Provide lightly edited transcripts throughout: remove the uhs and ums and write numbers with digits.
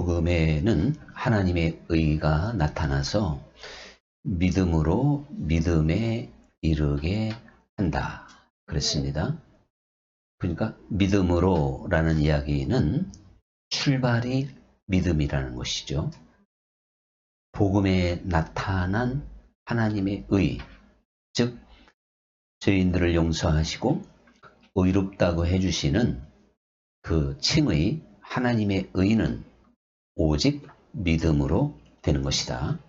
복음에는 하나님의 의가 나타나서 믿음으로 믿음에 이르게 한다 그랬습니다. 그러니까 믿음으로라는 이야기는 출발이 믿음이라는 것이죠. 복음에 나타난 하나님의 의, 즉 죄인들을 용서하시고 의롭다고 해주시는 그 칭의 하나님의 의는 오직 믿음으로 되는 것이다.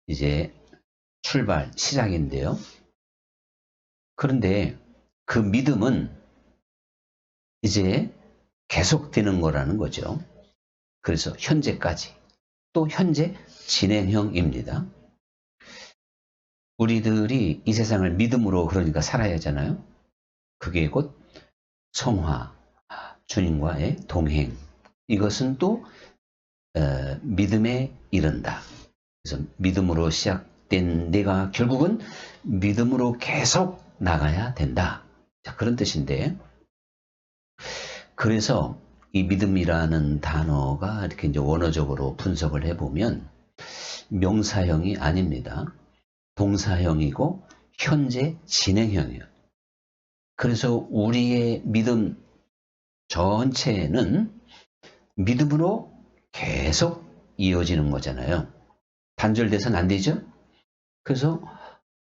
이제 출발, 시작인데요. 그런데 그 믿음은 이제 계속되는 거라는 거죠. 그래서 현재까지, 또 현재 진행형입니다. 우리들이 이 세상을 믿음으로 그러니까 살아야 하잖아요. 그게 곧 성화, 주님과의 동행. 이것은 또 믿음에 이른다. 그래서 믿음으로 시작된 내가 결국은 믿음으로 계속 나가야 된다. 자, 그런 뜻인데, 그래서 이 믿음이라는 단어가 이렇게 이제 원어적으로 분석을 해보면 명사형이 아닙니다. 동사형이고 현재 진행형이에요. 그래서 우리의 믿음 전체는 믿음으로 계속 이어지는 거잖아요. 단절돼서는 안 되죠. 그래서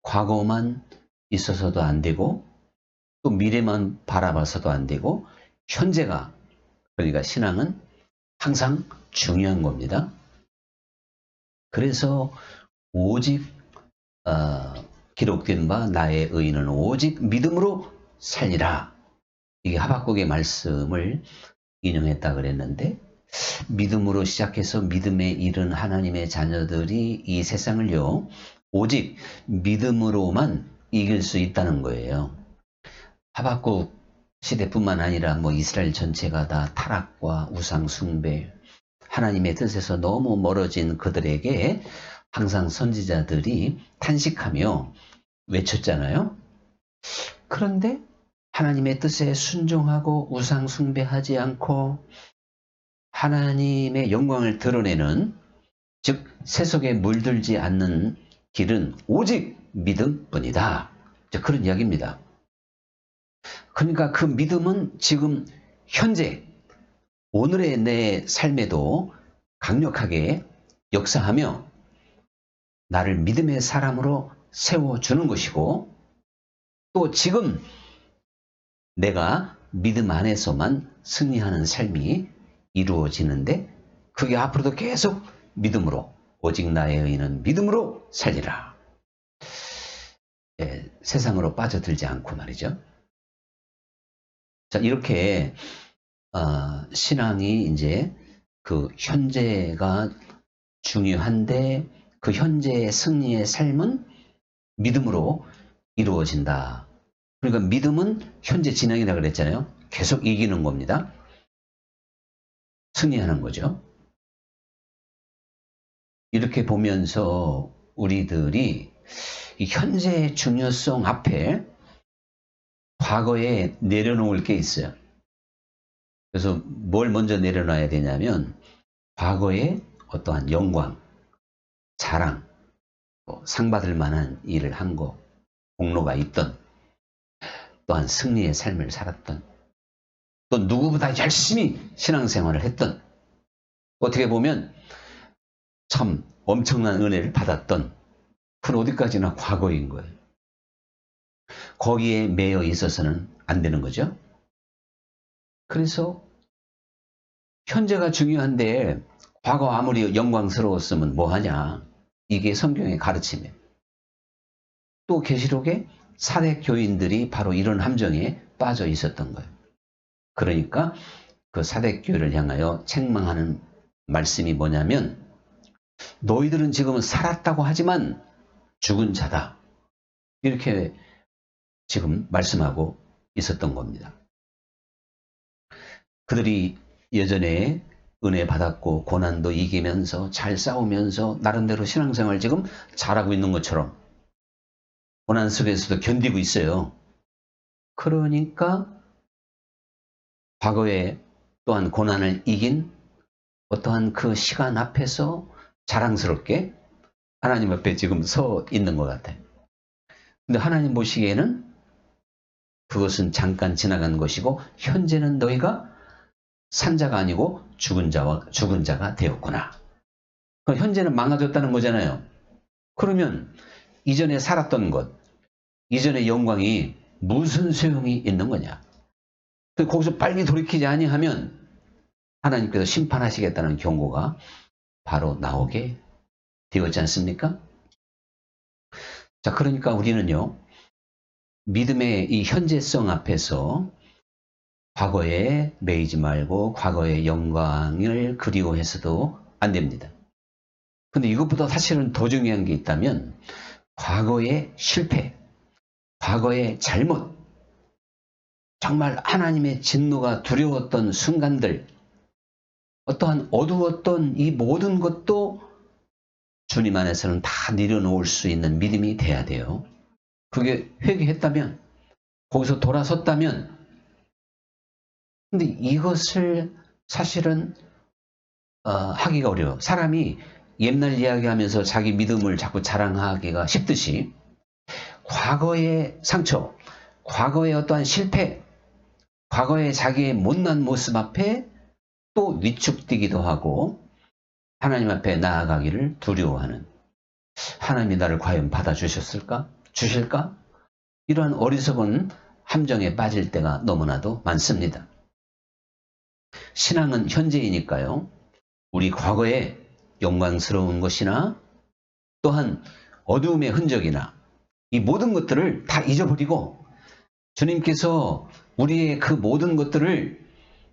과거만 있어서도 안 되고 또 미래만 바라봐서도 안 되고 현재가, 그러니까 신앙은 항상 중요한 겁니다. 그래서 오직 기록된 바 나의 의인은 오직 믿음으로 살리라. 이게 하박국의 말씀을 인용했다 그랬는데, 믿음으로 시작해서 믿음에 이른 하나님의 자녀들이 이 세상을요 오직 믿음으로만 이길 수 있다는 거예요. 하박국 시대뿐만 아니라 이스라엘 전체가 다 타락과 우상 숭배, 하나님의 뜻에서 너무 멀어진 그들에게 항상 선지자들이 탄식하며 외쳤잖아요. 그런데 하나님의 뜻에 순종하고 우상 숭배하지 않고 하나님의 영광을 드러내는, 즉 세속에 물들지 않는 길은 오직 믿음뿐이다. 그런 이야기입니다. 그러니까 그 믿음은 지금 현재 오늘의 내 삶에도 강력하게 역사하며 나를 믿음의 사람으로 세워주는 것이고, 또 지금 내가 믿음 안에서만 승리하는 삶이 이루어지는데 그게 앞으로도 계속 믿음으로, 오직 나의 의인은 믿음으로 살리라. 세상으로 빠져들지 않고 말이죠. 자, 이렇게 신앙이 이제 그 현재가 중요한데 그 현재의 승리의 삶은 믿음으로 이루어진다. 그러니까 믿음은 현재 진행이라고 그랬잖아요. 계속 이기는 겁니다. 승리하는 거죠. 이렇게 보면서 우리들이 이 현재의 중요성 앞에 과거에 내려놓을 게 있어요. 그래서 뭘 먼저 내려놔야 되냐면 과거의 어떠한 영광, 자랑, 상 받을 만한 일을 한 거, 공로가 있던, 또한 승리의 삶을 살았던, 또 누구보다 열심히 신앙생활을 했던, 어떻게 보면 참 엄청난 은혜를 받았던, 그건 어디까지나 과거인 거예요. 거기에 매여 있어서는 안 되는 거죠. 그래서 현재가 중요한데 과거 아무리 영광스러웠으면 뭐하냐. 이게 성경의 가르침이에요. 또 계시록에 사대 교인들이 바로 이런 함정에 빠져 있었던 거예요. 그러니까 그 사대 교회를 향하여 책망하는 말씀이 뭐냐면, 너희들은 지금은 살았다고 하지만 죽은 자다. 이렇게 지금 말씀하고 있었던 겁니다. 그들이 예전에 은혜 받았고 고난도 이기면서 잘 싸우면서 나름대로 신앙생활 지금 잘하고 있는 것처럼 고난 속에서도 견디고 있어요. 그러니까 과거에 또한 고난을 이긴 어떠한 그 시간 앞에서 자랑스럽게 하나님 앞에 지금 서 있는 것 같아요. 근데 하나님 보시기에는 그것은 잠깐 지나간 것이고 현재는 너희가 산자가 아니고 죽은 자가 되었구나. 그럼 현재는 망가졌다는 거잖아요. 그러면 이전에 살았던 것, 이전의 영광이 무슨 소용이 있는 거냐. 거기서 빨리 돌이키지 아니하면 하나님께서 심판하시겠다는 경고가 바로 나오게 되었지 않습니까? 자, 그러니까 우리는요, 믿음의 이 현재성 앞에서 과거에 매이지 말고 과거의 영광을 그리워해서도 안 됩니다. 근데 이것보다 사실은 더 중요한 게 있다면 과거의 실패, 과거의 잘못, 정말 하나님의 진노가 두려웠던 순간들, 어떠한 어두웠던 이 모든 것도 주님 안에서는 다 내려놓을 수 있는 믿음이 돼야 돼요. 그게 회개했다면, 거기서 돌아섰다면, 근데 이것을 사실은 하기가 어려워요. 사람이 옛날 이야기하면서 자기 믿음을 자꾸 자랑하기가 쉽듯이 과거의 상처, 과거의 어떠한 실패, 과거의 자기의 못난 모습 앞에 또 위축되기도 하고 하나님 앞에 나아가기를 두려워하는, 하나님이 나를 과연 받아주셨을까? 주실까? 이러한 어리석은 함정에 빠질 때가 너무나도 많습니다. 신앙은 현재이니까요. 우리 과거에 영광스러운 것이나 또한 어두움의 흔적이나 이 모든 것들을 다 잊어버리고 주님께서 우리의 그 모든 것들을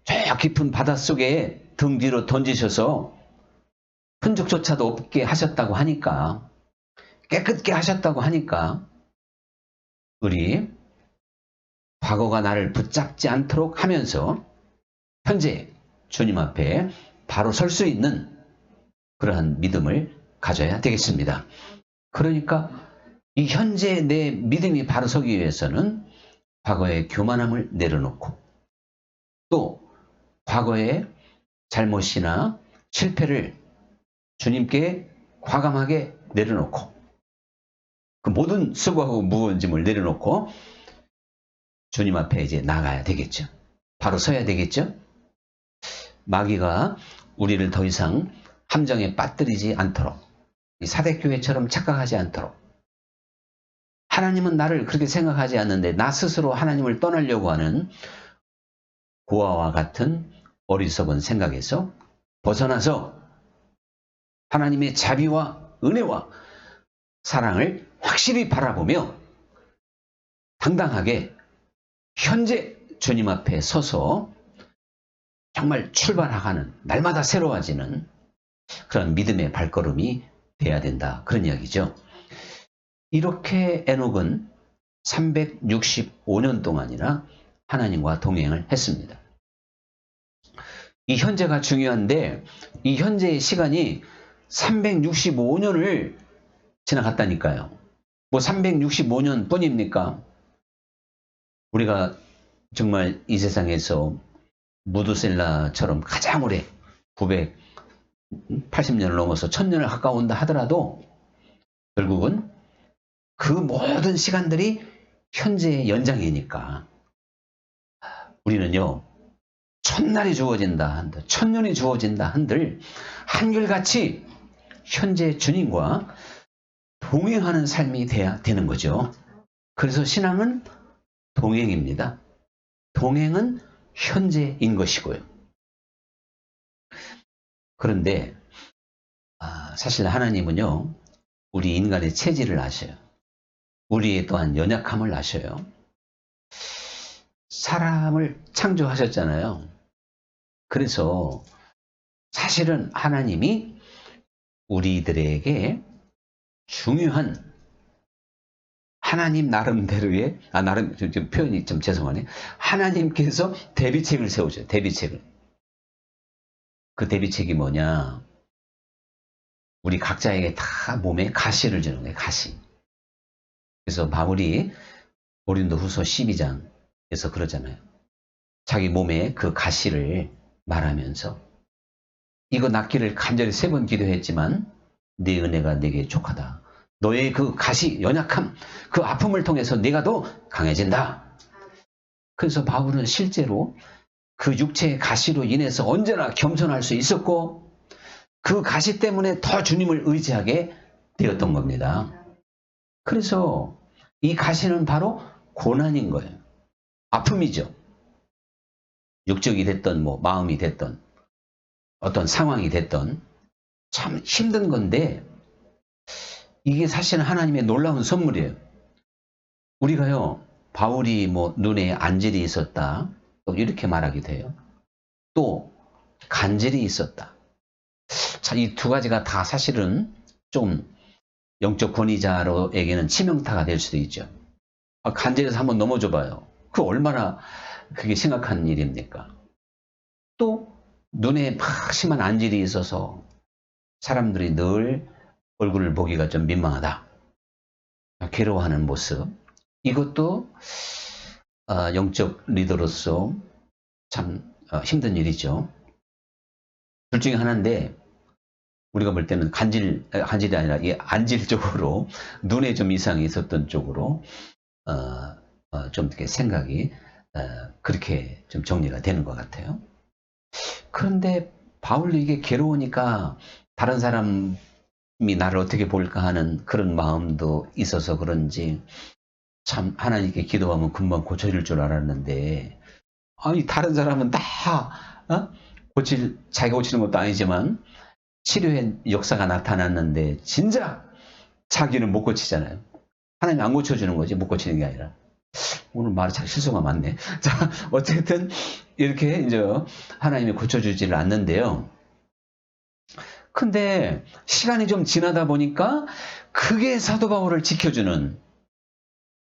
저 깊은 바닷속에 등 뒤로 던지셔서 흔적조차도 없게 하셨다고 하니까, 깨끗게 하셨다고 하니까 우리 과거가 나를 붙잡지 않도록 하면서 현재 주님 앞에 바로 설 수 있는 그러한 믿음을 가져야 되겠습니다. 그러니까 이 현재 내 믿음이 바로 서기 위해서는 과거의 교만함을 내려놓고 또 과거의 잘못이나 실패를 주님께 과감하게 내려놓고 그 모든 수고하고 무거운 짐을 내려놓고 주님 앞에 이제 나가야 되겠죠. 바로 서야 되겠죠. 마귀가 우리를 더 이상 함정에 빠뜨리지 않도록, 사대교회처럼 착각하지 않도록, 하나님은 나를 그렇게 생각하지 않는데 나 스스로 하나님을 떠나려고 하는 고아와 같은 어리석은 생각에서 벗어나서 하나님의 자비와 은혜와 사랑을 확실히 바라보며 당당하게 현재 주님 앞에 서서 정말 출발하는, 날마다 새로워지는 그런 믿음의 발걸음이 돼야 된다. 그런 이야기죠. 이렇게 에녹은 365년 동안이나 하나님과 동행을 했습니다. 이 현재가 중요한데 이 현재의 시간이 365년을 지나갔다니까요. 뭐 365년 뿐입니까? 우리가 정말 이 세상에서 무드셀라처럼 가장 오래 980년을 넘어서 1000년을 가까운다 하더라도 결국은 그 모든 시간들이 현재의 연장이니까 우리는요, 천날이 주어진다 한들, 1000년이 주어진다 한들 한결같이 현재 주님과 동행하는 삶이 돼야 되는 거죠. 그래서 신앙은 동행입니다. 동행은 현재인 것이고요. 그런데 사실 하나님은요, 우리 인간의 체질을 아셔요. 우리의 또한 연약함을 아셔요. 사람을 창조하셨잖아요. 그래서 사실은 하나님이 우리들에게 중요한 하나님 나름대로의 나름 좀 표현이 좀 죄송하네. 하나님께서 대비책을 세우셔요. 대비책을. 그 대비책이 뭐냐? 우리 각자에게 다 몸에 가시를 주는 거예요. 가시. 그래서 바울이 고린도후서 12장에서 그러잖아요. 자기 몸에 그 가시를 말하면서 이거 낫기를 간절히 3번 기도했지만 네 은혜가 내게 족하다. 너의 그 가시, 연약함, 그 아픔을 통해서 네가 더 강해진다. 그래서 바울은 실제로 그 육체의 가시로 인해서 언제나 겸손할 수 있었고 그 가시 때문에 더 주님을 의지하게 되었던 겁니다. 그래서 이 가시는 바로 고난인 거예요. 아픔이죠. 육적이 됐던 뭐 마음이 됐던 어떤 상황이 됐던 참 힘든 건데 이게 사실은 하나님의 놀라운 선물이에요. 우리가요, 바울이 뭐 눈에 안질이 있었다. 또 이렇게 말하기도 해요. 또 간질이 있었다. 자, 이 두 가지가 다 사실은 좀 영적 권위자로에게는 치명타가 될 수도 있죠. 간질에서 한번 넘어져 봐요. 그 얼마나 그게 심각한 일입니까? 또 눈에 막 심한 안질이 있어서 사람들이 늘 얼굴을 보기가 좀 민망하다. 괴로워하는 모습. 이것도 영적 리더로서 참 힘든 일이죠. 둘 중에 하나인데 우리가 볼 때는 간질이 아니라 이 안질 쪽으로 눈에 좀 이상이 있었던 쪽으로 좀 이렇게 생각이 그렇게 좀 정리가 되는 것 같아요. 그런데 바울도 이게 괴로우니까 다른 사람이 나를 어떻게 볼까 하는 그런 마음도 있어서 그런지 참 하나님께 기도하면 금방 고쳐질 줄 알았는데 아니 다른 사람은 다 자기가 고치는 것도 아니지만 치료의 역사가 나타났는데 진작 자기는 못 고치잖아요. 하나님이 안 고쳐주는 거지 못 고치는 게 아니라. 오늘 말이 참 실수가 많네. 자, 어쨌든 이렇게 이제 하나님이 고쳐주지를 않는데요. 근데 시간이 좀 지나다 보니까 그게 사도 바울을 지켜주는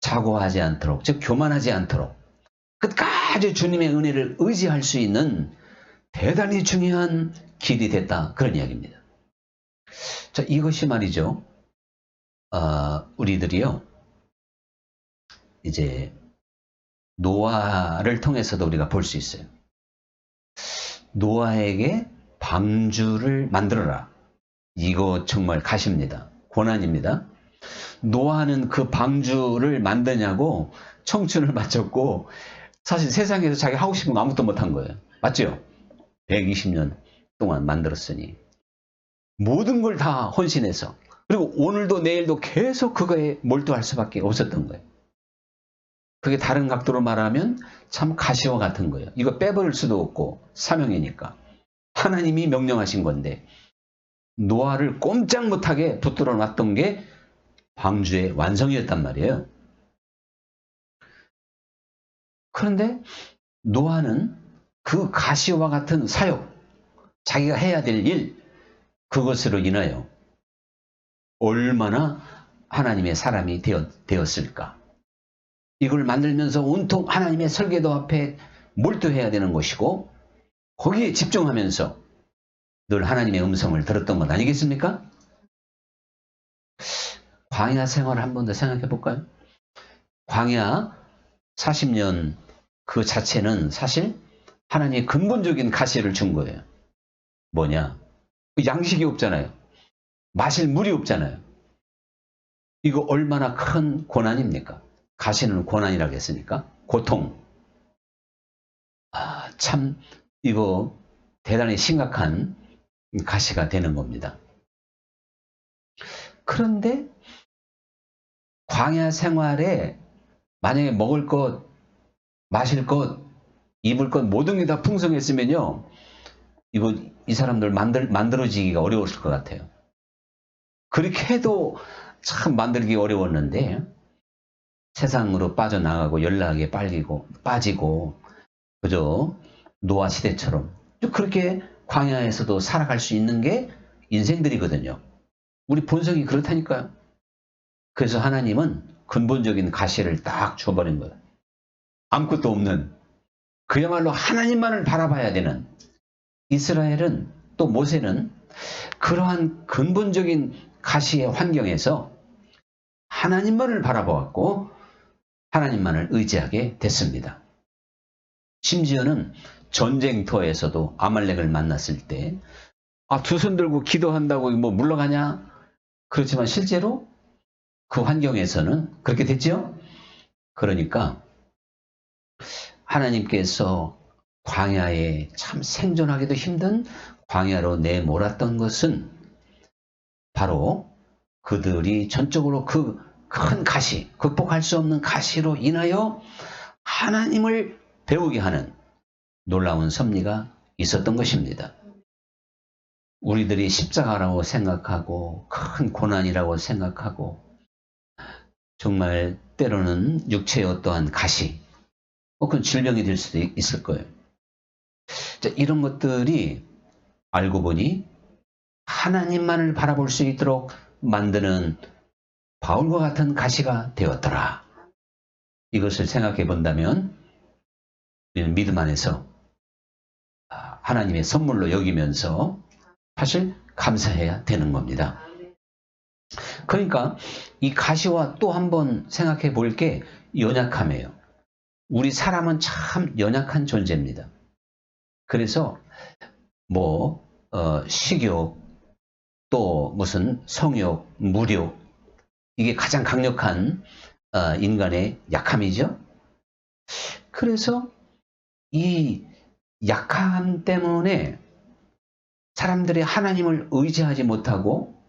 자고하지 않도록, 즉 교만하지 않도록 끝까지 주님의 은혜를 의지할 수 있는 대단히 중요한 길이 됐다. 그런 이야기입니다. 자, 이것이 말이죠. 우리들이요. 이제 노아를 통해서도 우리가 볼 수 있어요. 노아에게 방주를 만들어라. 이거 정말 가십니다. 고난입니다. 노아는 그 방주를 만드냐고 청춘을 바쳤고 사실 세상에서 자기 하고 싶은 거 아무것도 못한 거예요. 맞죠? 120년 동안 만들었으니 모든 걸 다 헌신해서 그리고 오늘도 내일도 계속 그거에 몰두할 수밖에 없었던 거예요. 그게 다른 각도로 말하면 참 가시와 같은 거예요. 이거 빼버릴 수도 없고 사명이니까. 하나님이 명령하신 건데 노아를 꼼짝 못하게 붙들어 놨던 게 방주의 완성이었단 말이에요. 그런데 노아는 그 가시와 같은 사역, 자기가 해야 될 일, 그것으로 인하여 얼마나 하나님의 사람이 되었을까. 이걸 만들면서 온통 하나님의 설계도 앞에 몰두해야 되는 것이고 거기에 집중하면서 늘 하나님의 음성을 들었던 것 아니겠습니까? 광야 생활을 한 번 더 생각해 볼까요? 광야 40년 그 자체는 사실 하나님의 근본적인 가시를 준 거예요. 뭐냐? 양식이 없잖아요. 마실 물이 없잖아요. 이거 얼마나 큰 고난입니까? 가시는 고난이라고 했으니까. 고통. 참 이거 대단히 심각한 가시가 되는 겁니다. 그런데 광야 생활에 만약에 먹을 것, 마실 것, 입을 것 모든 게 다 풍성했으면요. 이거 이 사람들 만들어지기가 어려웠을 것 같아요. 그렇게 해도 참 만들기 어려웠는데 세상으로 빠져나가고 연락에 빠지고 그저 노아 시대처럼 그렇게 광야에서도 살아갈 수 있는 게 인생들이거든요. 우리 본성이 그렇다니까요. 그래서 하나님은 근본적인 가시를 딱 줘버린 거예요. 아무것도 없는 그야말로 하나님만을 바라봐야 되는 이스라엘은 또 모세는 그러한 근본적인 가시의 환경에서 하나님만을 바라보았고 하나님만을 의지하게 됐습니다. 심지어는 전쟁터에서도 아말렉을 만났을 때 두 손 들고 기도한다고 뭐 물러가냐? 그렇지만 실제로 그 환경에서는 그렇게 됐죠? 그러니까 하나님께서 광야에 참 생존하기도 힘든 광야로 내몰았던 것은 바로 그들이 전적으로 그 큰 가시, 극복할 수 없는 가시로 인하여 하나님을 배우게 하는 놀라운 섭리가 있었던 것입니다. 우리들이 십자가라고 생각하고 큰 고난이라고 생각하고 정말 때로는 육체의 어떠한 가시 혹은 질병이 될 수도 있을 거예요. 자, 이런 것들이 알고 보니 하나님만을 바라볼 수 있도록 만드는 바울과 같은 가시가 되었더라. 이것을 생각해 본다면 우리는 믿음 안에서 하나님의 선물로 여기면서 사실 감사해야 되는 겁니다. 그러니까 이 가시와 또 한번 생각해 볼 게 연약함이에요. 우리 사람은 참 연약한 존재입니다. 그래서 식욕, 또 무슨 성욕, 무욕, 이게 가장 강력한 인간의 약함이죠. 그래서 이 약함 때문에 사람들이 하나님을 의지하지 못하고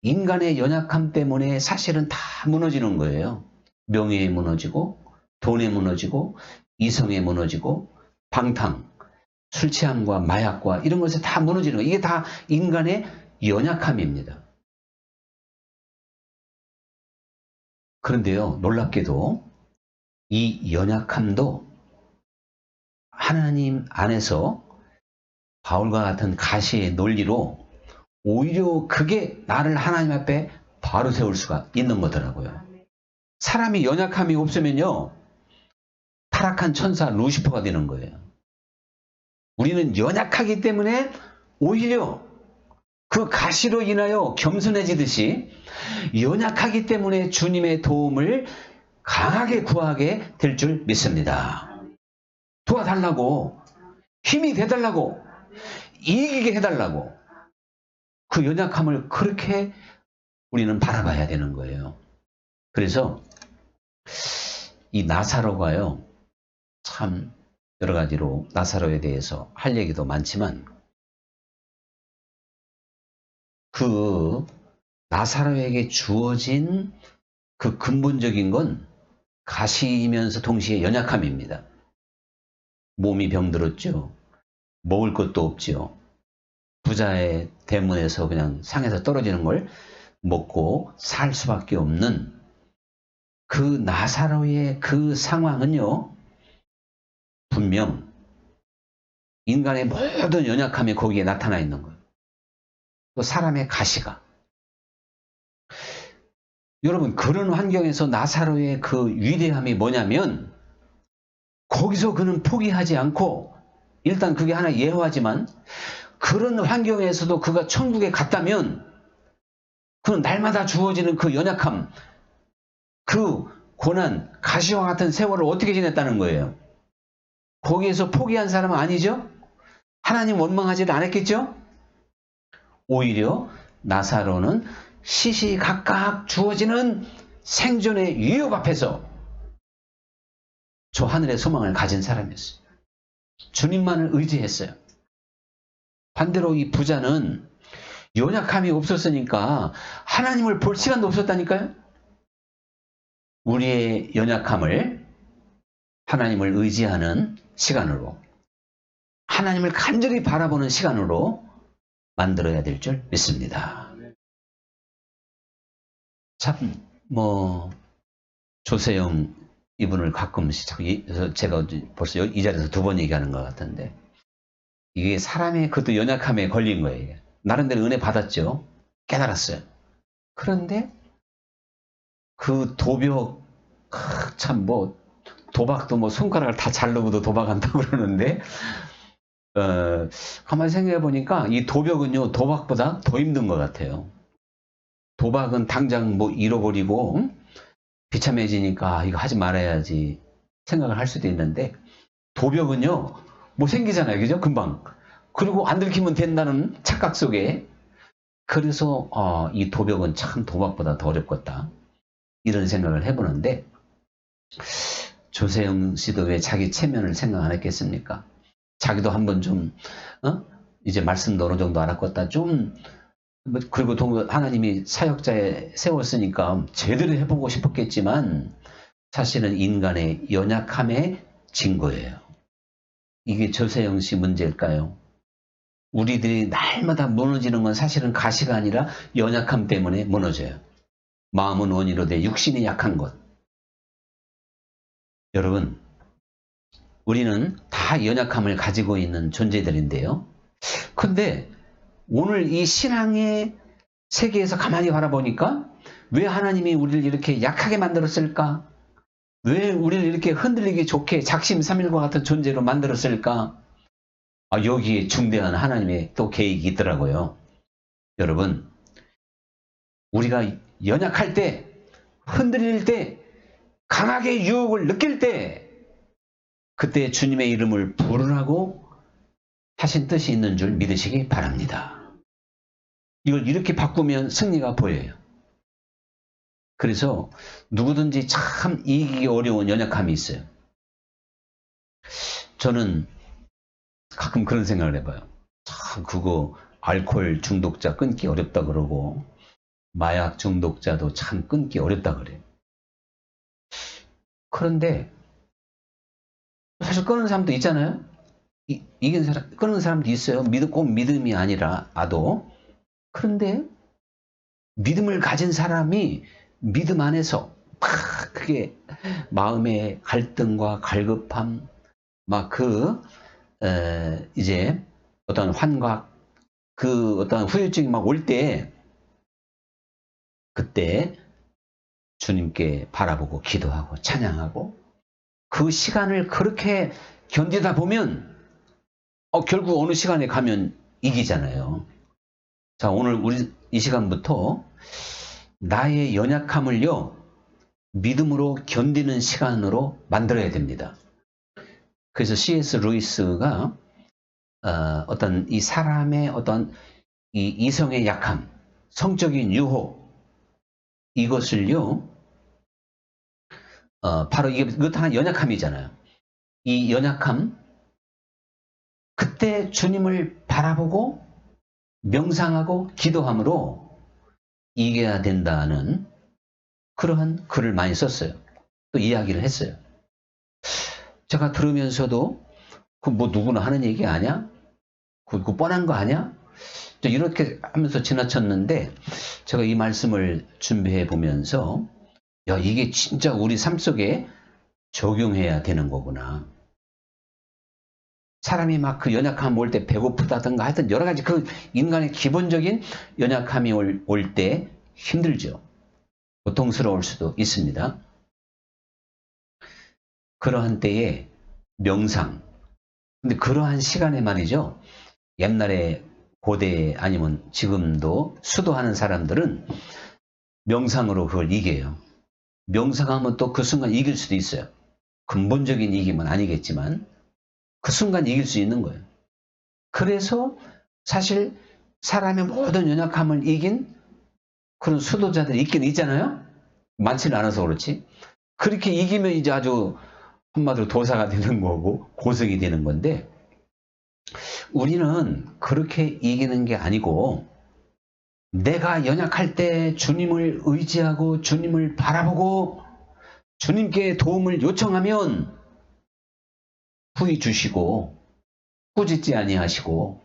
인간의 연약함 때문에 사실은 다 무너지는 거예요. 명예에 무너지고 돈에 무너지고 이성에 무너지고 방탕, 술 취함과 마약과 이런 것에 다 무너지는 거예요. 이게 다 인간의 연약함입니다. 그런데요, 놀랍게도 이 연약함도 하나님 안에서 바울과 같은 가시의 논리로 오히려 그게 나를 하나님 앞에 바로 세울 수가 있는 거더라고요. 사람이 연약함이 없으면요, 타락한 천사 루시퍼가 되는 거예요. 우리는 연약하기 때문에 오히려 그 가시로 인하여 겸손해지듯이 연약하기 때문에 주님의 도움을 강하게 구하게 될 줄 믿습니다. 도와달라고, 힘이 돼달라고, 이기게 해달라고, 그 연약함을 그렇게 우리는 바라봐야 되는 거예요. 그래서 이 나사로가요, 참 여러 가지로 나사로에 대해서 할 얘기도 많지만 그 나사로에게 주어진 그 근본적인 건 가시이면서 동시에 연약함입니다. 몸이 병들었죠. 먹을 것도 없죠. 부자의 대문에서 그냥 상에서 떨어지는 걸 먹고 살 수밖에 없는 그 나사로의 그 상황은요, 분명 인간의 모든 연약함이 거기에 나타나 있는 거예요. 또 사람의 가시가. 여러분, 그런 환경에서 나사로의 그 위대함이 뭐냐면 거기서 그는 포기하지 않고, 일단 그게 하나 예화지만 그런 환경에서도 그가 천국에 갔다면 그 날마다 주어지는 그 연약함, 그 고난, 가시와 같은 세월을 어떻게 지냈다는 거예요. 거기에서 포기한 사람은 아니죠? 하나님 원망하지를 않았겠죠? 오히려 나사로는 시시각각 주어지는 생존의 위협 앞에서 저 하늘의 소망을 가진 사람이었어요. 주님만을 의지했어요. 반대로 이 부자는 연약함이 없었으니까 하나님을 볼 시간도 없었다니까요. 우리의 연약함을 하나님을 의지하는 시간으로, 하나님을 간절히 바라보는 시간으로 만들어야 될 줄 믿습니다. 참 조세영 이분을 가끔씩 자꾸 제가 벌써 이 자리에서 2번 얘기하는 것 같은데, 이게 사람의 그것도 연약함에 걸린 거예요. 이게. 나름대로 은혜 받았죠. 깨달았어요. 그런데 그 도벽, 참 도박도 손가락을 다 자르고도 도박한다고 그러는데, 가만히 생각해 보니까 이 도벽은요, 도박보다 더 힘든 것 같아요. 도박은 당장 잃어버리고 비참해지니까 이거 하지 말아야지 생각을 할 수도 있는데, 도벽은요, 생기잖아요. 그죠? 금방. 그리고 안 들키면 된다는 착각 속에, 그래서 이 도벽은 참 도박보다 더 어렵겠다, 이런 생각을 해보는데, 조세영 씨도 왜 자기 체면을 생각 안 했겠습니까? 자기도 한번 좀 이제 말씀도 어느 정도 알았겠다, 좀 그리고 하나님이 사역자에 세웠으니까 제대로 해보고 싶었겠지만, 사실은 인간의 연약함에 진 거예요. 이게 조세영 씨 문제일까요? 우리들이 날마다 무너지는 건 사실은 가시가 아니라 연약함 때문에 무너져요. 마음은 원이로 돼 육신이 약한 것. 여러분, 우리는 다 연약함을 가지고 있는 존재들인데요. 근데 오늘 이 신앙의 세계에서 가만히 바라보니까, 왜 하나님이 우리를 이렇게 약하게 만들었을까? 왜 우리를 이렇게 흔들리기 좋게 작심삼일과 같은 존재로 만들었을까? 여기에 중대한 하나님의 또 계획이 있더라고요. 여러분, 우리가 연약할 때, 흔들릴 때, 강하게 유혹을 느낄 때, 그때 주님의 이름을 부르라고 하신 뜻이 있는 줄 믿으시기 바랍니다. 이걸 이렇게 바꾸면 승리가 보여요. 그래서 누구든지 참 이기기 어려운 연약함이 있어요. 저는 가끔 그런 생각을 해봐요. 참 그거 알코올 중독자 끊기 어렵다 그러고, 마약 중독자도 참 끊기 어렵다 그래요. 그런데 사실 끊는 사람도 있잖아요. 이긴 사람, 끊는 사람도 있어요. 꼭 믿음이 아니라도. 그런데 믿음을 가진 사람이 믿음 안에서 막 그게 마음의 갈등과 갈급함, 막 이제 어떤 환각, 어떤 후유증이 막 올 때, 그때 주님께 바라보고 기도하고 찬양하고, 그 시간을 그렇게 견디다 보면 결국 어느 시간에 가면 이기잖아요. 자, 오늘 우리 이 시간부터 나의 연약함을요, 믿음으로 견디는 시간으로 만들어야 됩니다. 그래서 C.S. 루이스가 어떤 이 사람의 어떤 이 이성의 약함, 성적인 유혹, 이것을요, 바로 이것 하나 연약함이잖아요. 이 연약함, 그때 주님을 바라보고 명상하고 기도함으로 이겨야 된다는 그러한 글을 많이 썼어요. 또 이야기를 했어요. 제가 들으면서도 뭐 누구나 하는 얘기 아니야? 그거 뻔한 거 아니야? 이렇게 하면서 지나쳤는데, 제가 이 말씀을 준비해 보면서 이게 진짜 우리 삶 속에 적용해야 되는 거구나. 사람이 막 그 연약함 올 때 배고프다든가 하여튼 여러 가지 그 인간의 기본적인 연약함이 올 때 힘들죠. 고통스러울 수도 있습니다. 그러한 때에 명상. 근데 그러한 시간에 말이죠, 옛날에 고대 아니면 지금도 수도하는 사람들은 명상으로 그걸 이겨요. 명상하면 또 그 순간 이길 수도 있어요. 근본적인 이김은 아니겠지만 그 순간 이길 수 있는 거예요. 그래서 사실 사람의 모든 연약함을 이긴 그런 수도자들이 있긴 있잖아요. 많지는 않아서 그렇지. 그렇게 이기면 이제 아주 한마디로 도사가 되는 거고 고승이 되는 건데, 우리는 그렇게 이기는 게 아니고, 내가 연약할 때 주님을 의지하고 주님을 바라보고 주님께 도움을 요청하면 후히 주시고 꾸짖지 아니하시고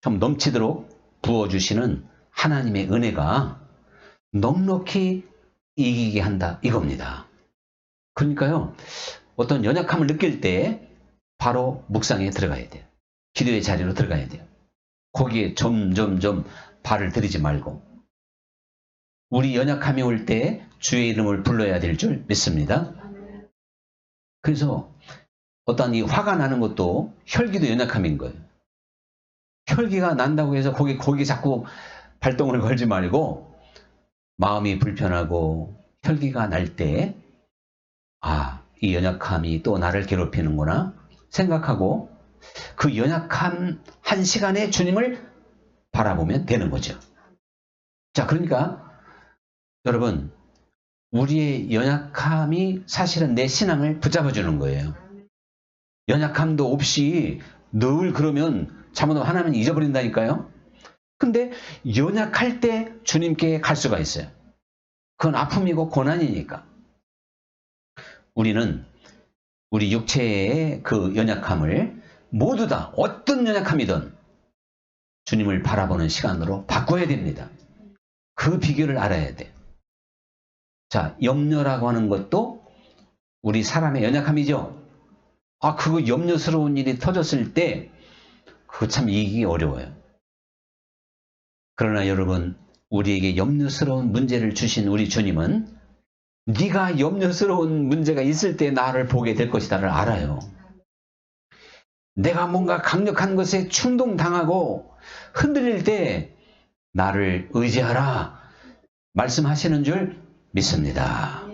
좀 넘치도록 부어주시는 하나님의 은혜가 넉넉히 이기게 한다, 이겁니다. 그러니까요, 어떤 연약함을 느낄 때 바로 묵상에 들어가야 돼요. 기도의 자리로 들어가야 돼요. 거기에 점점점 발을 들이지 말고 우리 연약함이 올 때 주의 이름을 불러야 될 줄 믿습니다. 그래서 어떤 이 화가 나는 것도 혈기도 연약함인 거예요. 혈기가 난다고 해서 거기 자꾸 발동을 걸지 말고, 마음이 불편하고 혈기가 날 때 이 연약함이 또 나를 괴롭히는구나 생각하고 그 연약한 한 시간에 주님을 바라보면 되는 거죠. 자, 그러니까 여러분, 우리의 연약함이 사실은 내 신앙을 붙잡아 주는 거예요. 연약함도 없이 늘 그러면 잘못하면 하나님은 잊어버린다니까요. 근데 연약할 때 주님께 갈 수가 있어요. 그건 아픔이고 고난이니까. 우리는 우리 육체의 그 연약함을 모두 다 어떤 연약함이든 주님을 바라보는 시간으로 바꿔야 됩니다. 그 비결을 알아야 돼. 자, 염려라고 하는 것도 우리 사람의 연약함이죠. 그거 염려스러운 일이 터졌을 때 그거 참 이기기 어려워요. 그러나 여러분, 우리에게 염려스러운 문제를 주신 우리 주님은 네가 염려스러운 문제가 있을 때 나를 보게 될 것이다를 알아요. 내가 뭔가 강력한 것에 충동당하고 흔들릴 때 나를 의지하라 말씀하시는 줄 믿습니다.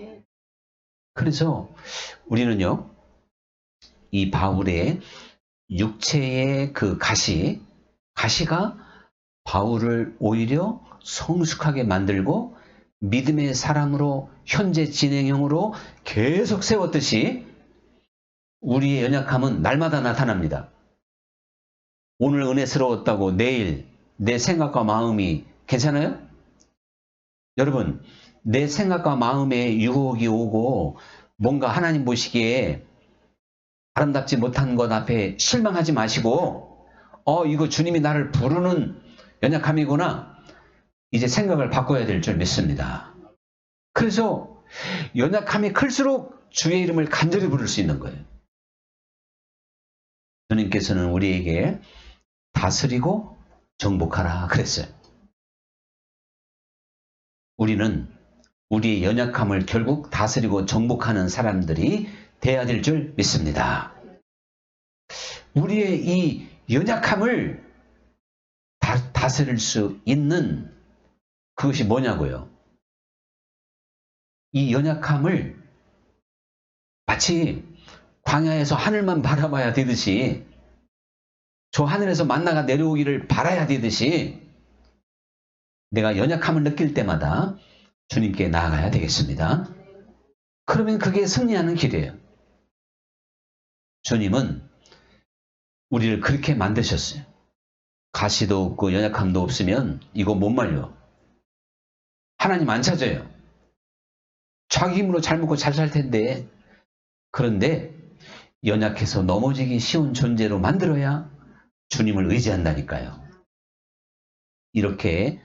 그래서 우리는요, 이 바울의 육체의 그 가시가 바울을 오히려 성숙하게 만들고 믿음의 사람으로 현재 진행형으로 계속 세웠듯이 우리의 연약함은 날마다 나타납니다. 오늘 은혜스러웠다고 내일 내 생각과 마음이 괜찮아요? 여러분, 내 생각과 마음에 유혹이 오고 뭔가 하나님 보시기에 아름답지 못한 것 앞에 실망하지 마시고 이거 주님이 나를 부르는 연약함이구나. 이제 생각을 바꿔야 될 줄 믿습니다. 그래서 연약함이 클수록 주의 이름을 간절히 부를 수 있는 거예요. 주님께서는 우리에게 다스리고 정복하라 그랬어요. 우리는 우리의 연약함을 결국 다스리고 정복하는 사람들이 돼야 될 줄 믿습니다. 우리의 이 연약함을 다스릴 수 있는 그것이 뭐냐고요? 이 연약함을 마치 광야에서 하늘만 바라봐야 되듯이 저 하늘에서 만나가 내려오기를 바라야 되듯이 내가 연약함을 느낄 때마다 주님께 나아가야 되겠습니다. 그러면 그게 승리하는 길이에요. 주님은 우리를 그렇게 만드셨어요. 가시도 없고 연약함도 없으면 이거 못 말려. 하나님 안 찾아요. 자기 힘으로 잘 먹고 잘 살 텐데. 그런데 연약해서 넘어지기 쉬운 존재로 만들어야 주님을 의지한다니까요. 이렇게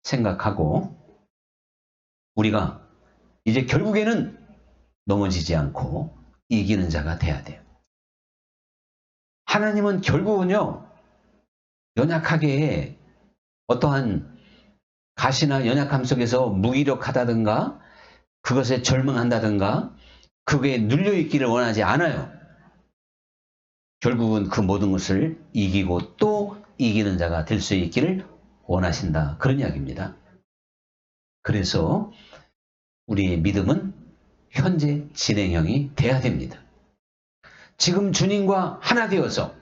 생각하고 우리가 이제 결국에는 넘어지지 않고 이기는 자가 돼야 돼요. 하나님은 결국은요, 연약하게 어떠한 가시나 연약함 속에서 무기력하다든가 그것에 절망한다든가 그거에 눌려있기를 원하지 않아요. 결국은 그 모든 것을 이기고 또 이기는 자가 될 수 있기를 원하신다. 그런 이야기입니다. 그래서 우리의 믿음은 현재 진행형이 돼야 됩니다. 지금 주님과 하나 되어서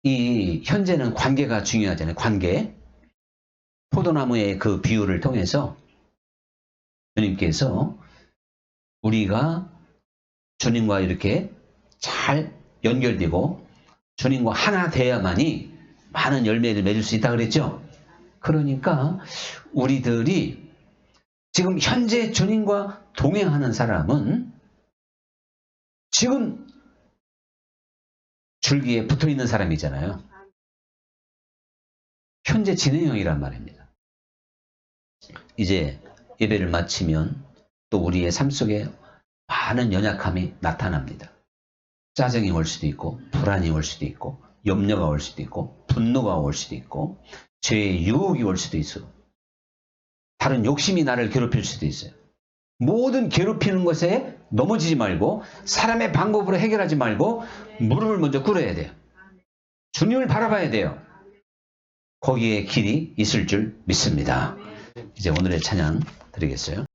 이 현재는 관계가 중요하잖아요. 관계. 포도나무의 그 비유를 통해서 주님께서 우리가 주님과 이렇게 잘 연결되고 주님과 하나 돼야만이 많은 열매를 맺을 수 있다 그랬죠. 그러니까 우리들이 지금 현재 주님과 동행하는 사람은 지금 줄기에 붙어 있는 사람이잖아요. 현재 진행형이란 말입니다. 이제 예배를 마치면 또 우리의 삶 속에 많은 연약함이 나타납니다. 짜증이 올 수도 있고 불안이 올 수도 있고 염려가 올 수도 있고 분노가 올 수도 있고 죄의 유혹이 올 수도 있어. 다른 욕심이 나를 괴롭힐 수도 있어요. 모든 괴롭히는 것에 넘어지지 말고 사람의 방법으로 해결하지 말고 무릎을 먼저 꿇어야 돼요. 주님을 바라봐야 돼요. 거기에 길이 있을 줄 믿습니다. 이제 오늘의 찬양 드리겠어요.